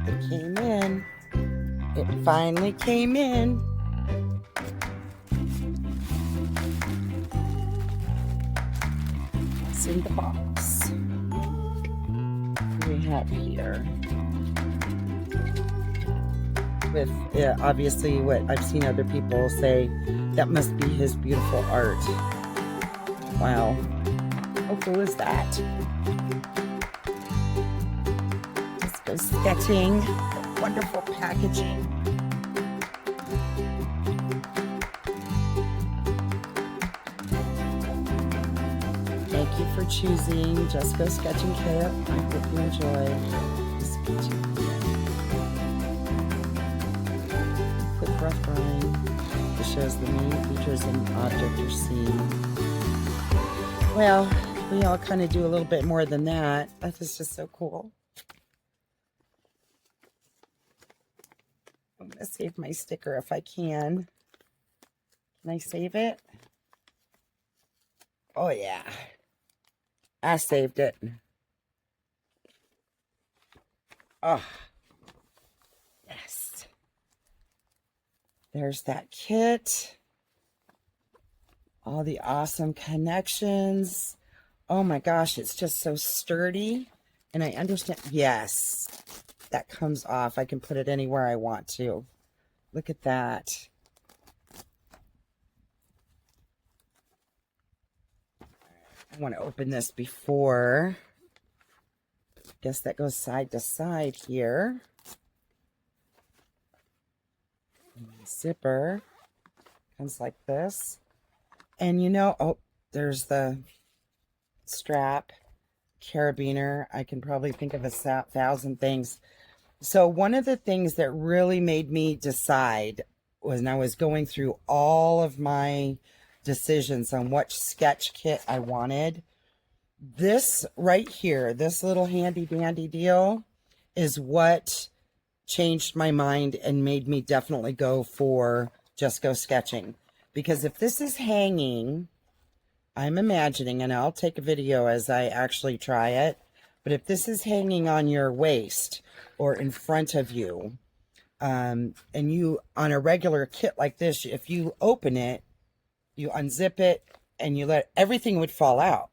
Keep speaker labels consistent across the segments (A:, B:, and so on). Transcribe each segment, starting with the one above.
A: It came in. It finally came in. What's in the box? What do we have here? With obviously what I've seen other people say, that must be his beautiful art. Wow. How cool is that? Let's go sketching. Wonderful packaging. Thank you for choosing Just Go Sketching Kit. I hope you enjoy sketching. Quick rough drawing. It shows the main features and object you're seeing. Well, we all kind of do a little bit more than that. That is just so cool. I'm going to save my sticker if I can. Can I save it? Oh, yeah. I saved it. Oh, yes. There's that kit. All the awesome connections. Oh my gosh, it's just so sturdy. And I understand. Yes, that comes off. I can put it anywhere I want to. Look at that. I want to open this before. I guess that goes side to side here. Zipper comes like this. And you know, oh, there's the strap, carabiner. I can probably think of 1,000 things. So one of the things that really made me decide was when I was going through all of my decisions on what sketch kit I wanted, this right here, this little handy dandy deal is what changed my mind and made me definitely go for Just Go Sketching. Because if this is hanging, I'm imagining, and I'll take a video as I actually try it, but if this is hanging on your waist or in front of you, and you, on a regular kit like this, if you open it, you unzip it, and you let, everything would fall out.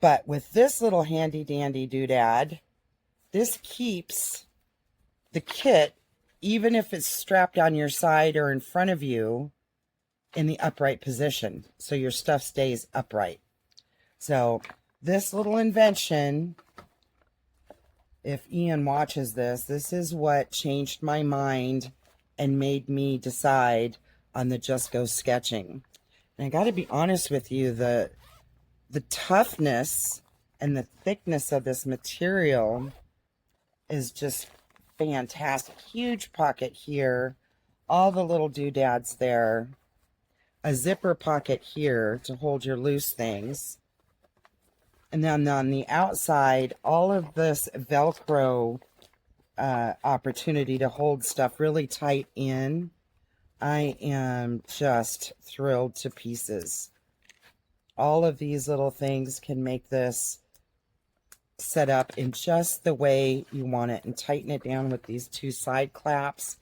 A: But with this little handy dandy doodad, this keeps the kit, even if it's strapped on your side or in front of you, in the upright position, so your stuff stays upright. So this little invention, if Ian watches this, this is what changed my mind and made me decide on the Just Go Sketching. And I got to be honest with you, the toughness and the thickness of this material is just fantastic. Huge pocket here, all the little doodads there. A zipper pocket here to hold your loose things. And then on the outside, all of this Velcro opportunity to hold stuff really tight in. I am just thrilled to pieces. All of these little things can make this set up in just the way you want it and tighten it down with these two side claps.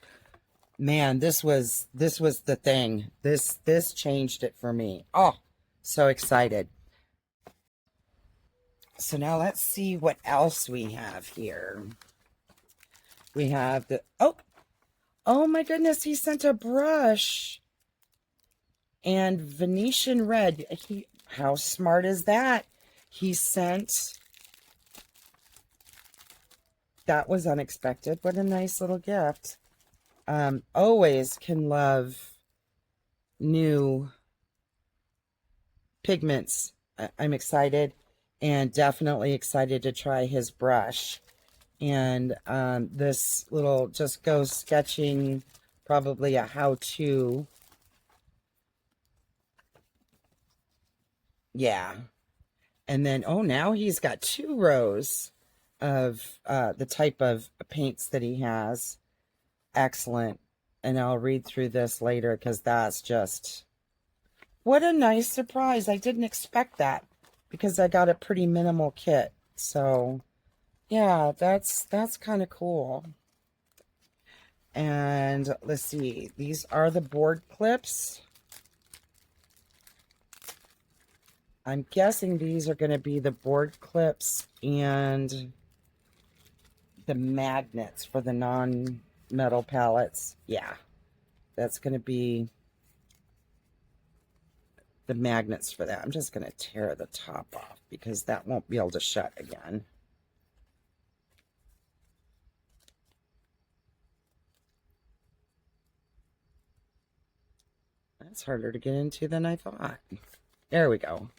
A: Man, this was the thing. This changed it for me. Oh, so excited. So now let's see what else we have here. We have the, oh my goodness, he sent a brush and Venetian red. How smart is that? He sent, that was unexpected. What a nice little gift. Always can love new pigments. I'm excited, and definitely excited to try his brush. And this little Just Go Sketching, probably a how-to. Yeah. And then, oh, now he's got 2 rows of the type of paints that he has. Excellent. And I'll read through this later because that's just, what a nice surprise. I didn't expect that because I got a pretty minimal kit. So Yeah, that's kind of cool. And let's see, these are the board clips. I'm guessing these are going to be the board clips and the magnets for the non-metal palettes. Yeah, that's going to be the magnets for that. I'm just going to tear the top off because that won't be able to shut again. That's harder to get into than I thought. There we go.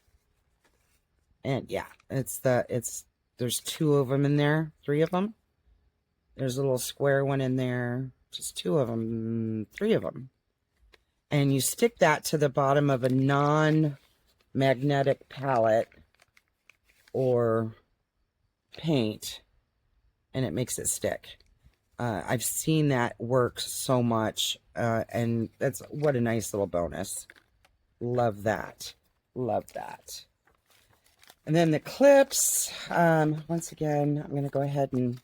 A: And yeah, there's two of them in there, three of them. There's a little square one in there, just two of them, three of them. And you stick that to the bottom of a non-magnetic palette or paint, and it makes it stick. I've seen that work so much, and that's what a nice little bonus. Love that. Love that. And then the clips, once again, I'm going to go ahead and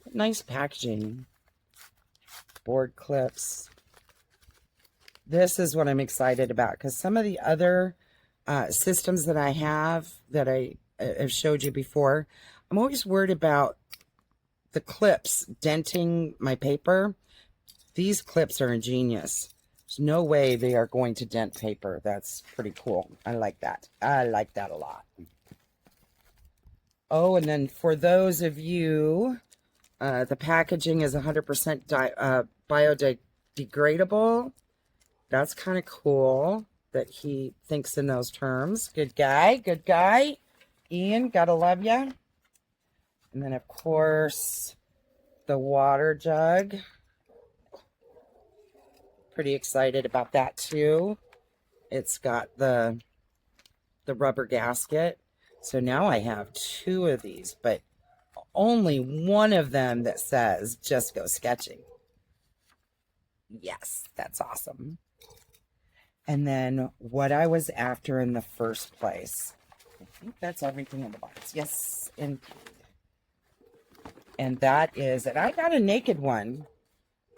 A: put nice packaging. Board clips. This is what I'm excited about, because some of the other systems that I have that I have showed you before, I'm always worried about the clips denting my paper. These clips are ingenious. There's no way they are going to dent paper. That's pretty cool. I like that. I like that a lot. Oh, and then for those of you, the packaging is 100% biodegradable. That's kind of cool that he thinks in those terms. Good guy, good guy. Ian, gotta love ya. And then, of course, the water jug. Pretty excited about that, too. It's got the rubber gasket. So now I have two of these, but only one of them that says, just go sketching. Yes, that's awesome. And then what I was after in the first place. I think that's everything in the box. Yes, indeed. And that is, and I got a naked one.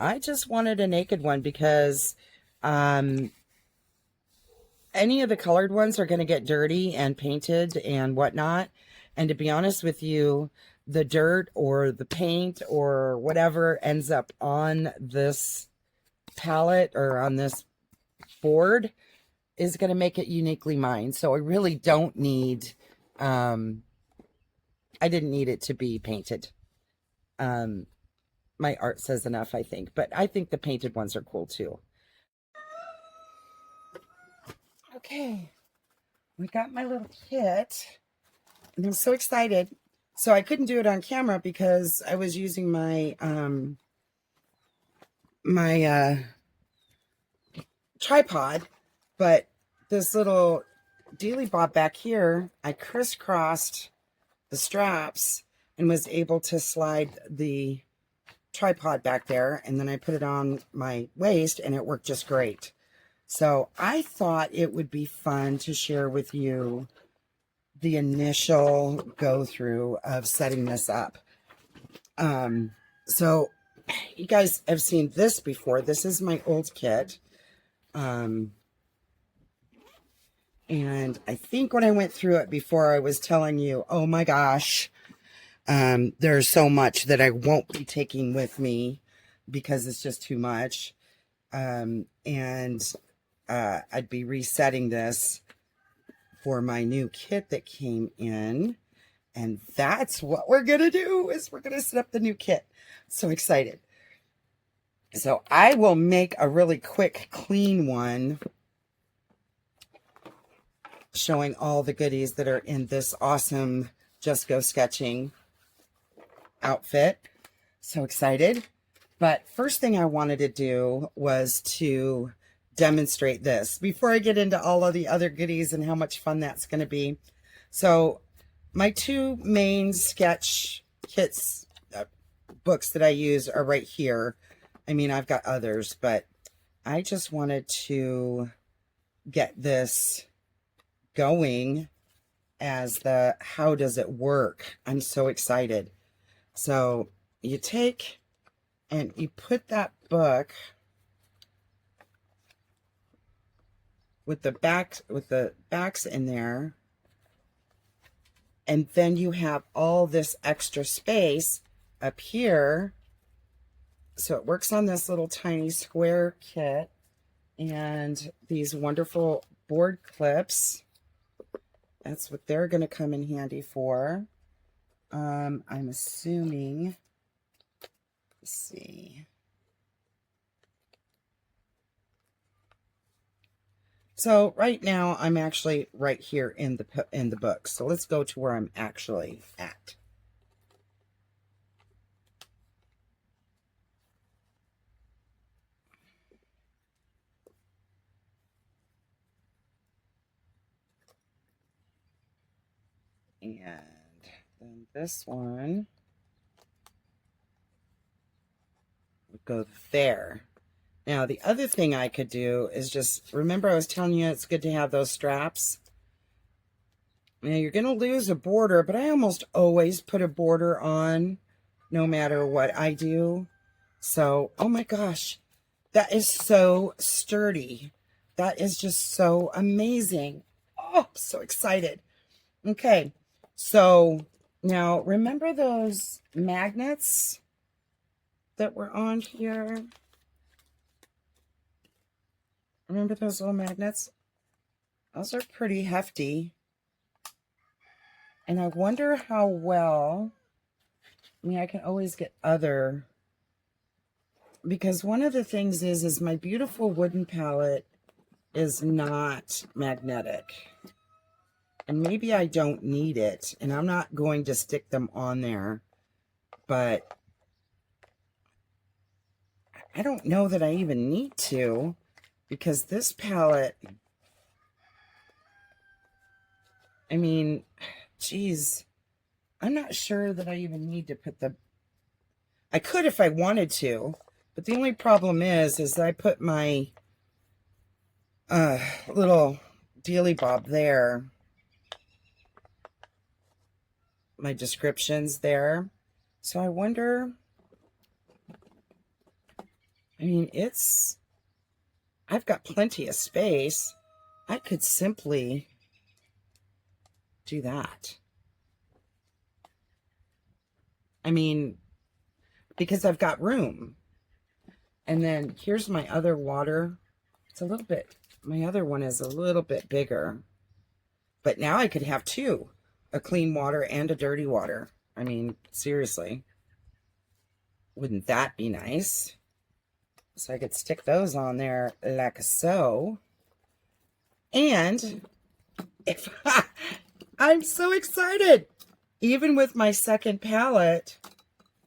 A: I just wanted a naked one because any of the colored ones are going to get dirty and painted and whatnot. And to be honest with you, the dirt or the paint or whatever ends up on this palette or on this board is going to make it uniquely mine. So I really don't need, I didn't need it to be painted. My art says enough, I think, but I think the painted ones are cool too. Okay, we got my little kit and I'm so excited. So I couldn't do it on camera because I was using my, tripod, but this little dealy bob back here, I crisscrossed the straps and was able to slide the tripod back there, and then I put it on my waist and it worked just great. So I thought it would be fun to share with you the initial go through of setting this up. So you guys have seen this before. This is my old kit. And I think when I went through it before, I was telling you, oh my gosh, there's so much that I won't be taking with me because it's just too much. I'd be resetting this for my new kit that came in. And that's what we're going to do, is we're going to set up the new kit. So excited. So I will make a really quick, clean one showing all the goodies that are in this awesome Just Go Sketching outfit. So excited. But first thing I wanted to do was to demonstrate this before I get into all of the other goodies and how much fun that's going to be. So my two main sketch kits books that I use are right here. I mean, I've got others, but I just wanted to get this going as the how does it work. I'm so excited. So you take and you put that book with the backs in there, and then you have all this extra space up here. So it works on this little tiny square kit and these wonderful board clips. That's what they're going to come in handy for. I'm assuming, let's see. So right now I'm actually right here in the book. So let's go to where I'm actually at. And then this one would go there. Now, the other thing I could do is just, remember I was telling you it's good to have those straps? Now, you're going to lose a border, but I almost always put a border on no matter what I do. So, oh my gosh, that is so sturdy. That is just so amazing. Oh, I'm so excited. Okay, so now remember those magnets that were on here? Remember those little magnets? Those are pretty hefty. And I wonder how well, I mean, I can always get other, because one of the things is my beautiful wooden palette is not magnetic. And maybe I don't need it, and I'm not going to stick them on there, but I don't know that I even need to, because this palette, I mean, geez, I'm not sure that I even need to put the, I could if I wanted to, but the only problem is I put my little dealy bob there, my descriptions there. So I wonder, I mean, I've got plenty of space. I could simply do that. I mean, because I've got room. And then here's my other water. It's a little bit, my other one is a little bit bigger. But now I could have two, a clean water and a dirty water. I mean, seriously. Wouldn't that be nice? So I could stick those on there like so. And if I'm so excited, even with my second palette,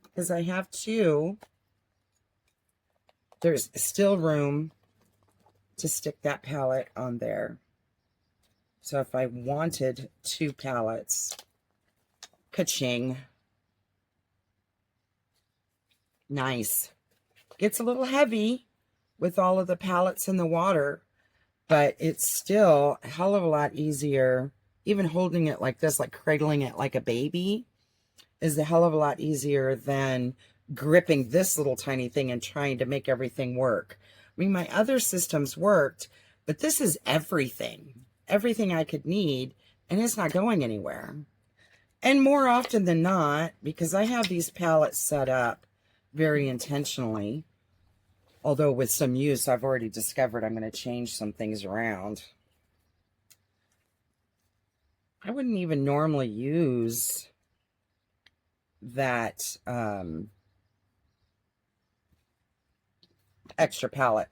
A: because I have two, there's still room to stick that palette on there. So if I wanted two palettes, ka-ching. Nice. Gets a little heavy with all of the palettes in the water, but it's still a hell of a lot easier. Even holding it like this, like cradling it like a baby, is a hell of a lot easier than gripping this little tiny thing and trying to make everything work. I mean, my other systems worked, but this is everything I could need, and it's not going anywhere. And more often than not, because I have these palettes set up very intentionally, although with some use, I've already discovered I'm going to change some things around. I wouldn't even normally use that extra palette.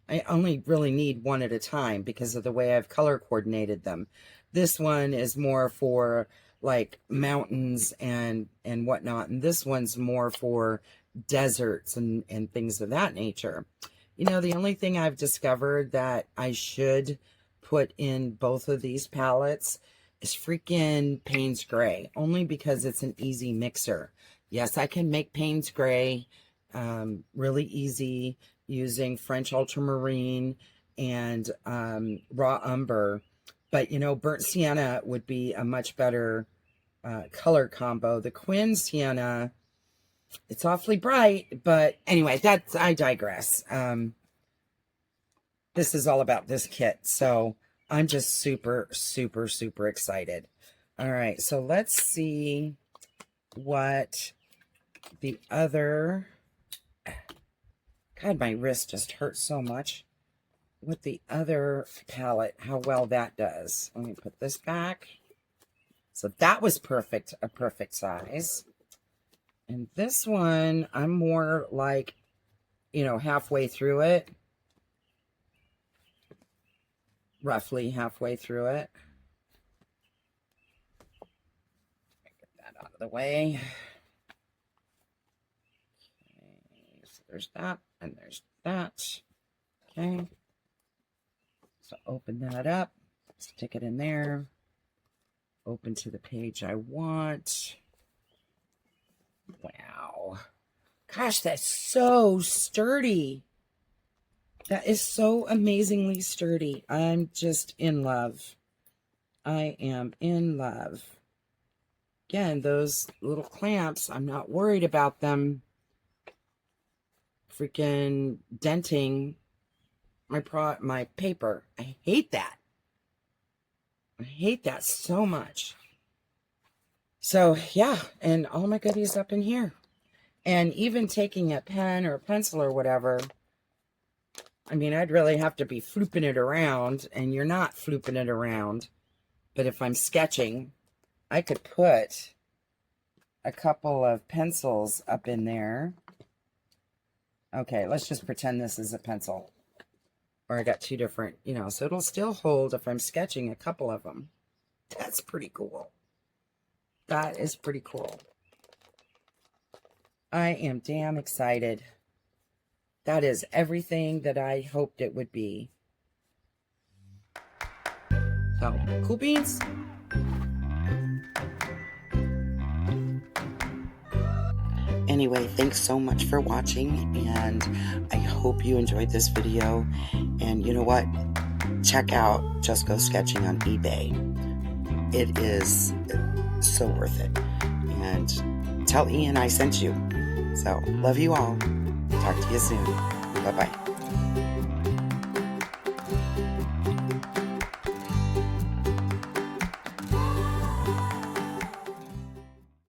A: I only really need one at a time because of the way I've color coordinated them. This one is more for like mountains and whatnot, and this one's more for deserts and things of that nature. You know, the only thing I've discovered that I should put in both of these palettes is freaking Payne's Gray, only because it's an easy mixer. Yes, I can make Payne's Gray really easy using French ultramarine and raw umber, but you know, burnt sienna would be a much better color combo. The Quinn Sienna, it's awfully bright, but anyway, I digress. This is all about this kit, so I'm just super, super, super excited. All right, so let's see what the other, God, my wrist just hurts so much. What the other palette, how well that does. Let me put this back. So that was perfect, a perfect size. And this one, I'm more like, you know, halfway through it. Roughly halfway through it. Get that out of the way. Okay, so there's that, and there's that. Okay. So open that up, stick it in there. Open to the page I want. Wow. Gosh, that's so sturdy. That is so amazingly sturdy. I'm just in love. I am in love. Again, those little clamps, I'm not worried about them freaking denting my paper. I hate that. I hate that so much. So, yeah, and all my goodies up in here. And even taking a pen or a pencil or whatever, I mean, I'd really have to be flooping it around, and you're not flooping it around. But if I'm sketching, I could put a couple of pencils up in there. Okay, let's just pretend this is a pencil. Or I got two different, you know, so it'll still hold if I'm sketching a couple of them. That's pretty cool. That is pretty cool. I am damn excited. That is everything that I hoped it would be. So, cool beans. Anyway, thanks so much for watching, and I hope you enjoyed this video. And you know what? Check out Just Go Sketching on eBay. It is so worth it. And tell Ian I sent you. So, love you all. Talk to you soon. Bye-bye.